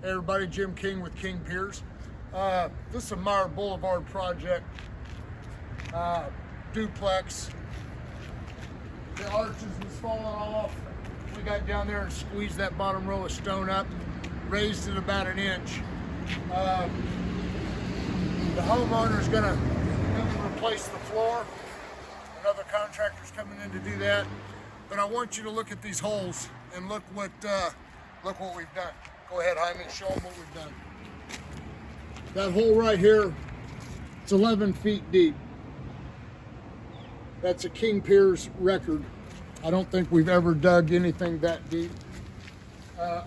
Hey everybody, Jim King with King Piers. This is a Meyer Boulevard project, duplex. The arches was falling off. We got down there and squeezed that bottom row of stone up, raised it about an inch. The homeowner's gonna come and replace the floor. Another contractor's coming in to do that. But I want you to look at these holes and look what we've done. Go ahead, Jaime, show them what we've done. That hole right here, it's 11 feet deep. That's a King Piers record. I don't think we've ever dug anything that deep.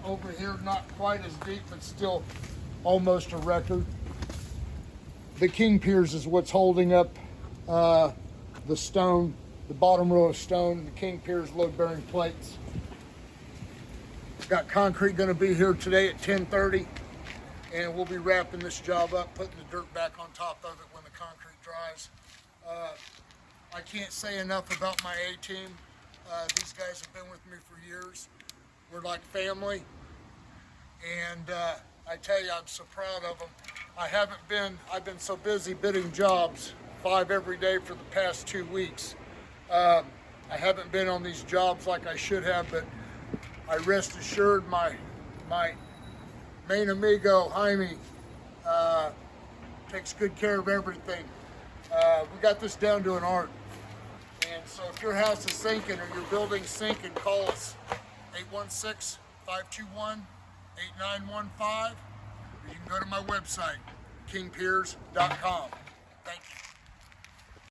Over here, not quite as deep, but still almost a record. The King Piers is what's holding up the stone, the bottom row of stone, the King Piers load-bearing plates. Got concrete going to be here today at 10:30, and we'll be wrapping this job up, putting the dirt back on top of it when the concrete dries. I can't say enough about my A-team. These guys have been with me for years. We're like family, and I tell you, I'm so proud of them. I've been so busy bidding jobs, 5 every day for the past 2 weeks. I haven't been on these jobs like I should have, but I rest assured my main amigo, Jaime, takes good care of everything. We got this down to an art. And so if your house is sinking or your building's sinking, call us, 816-521-8915. Or you can go to my website, kingpiers.com. Thank you.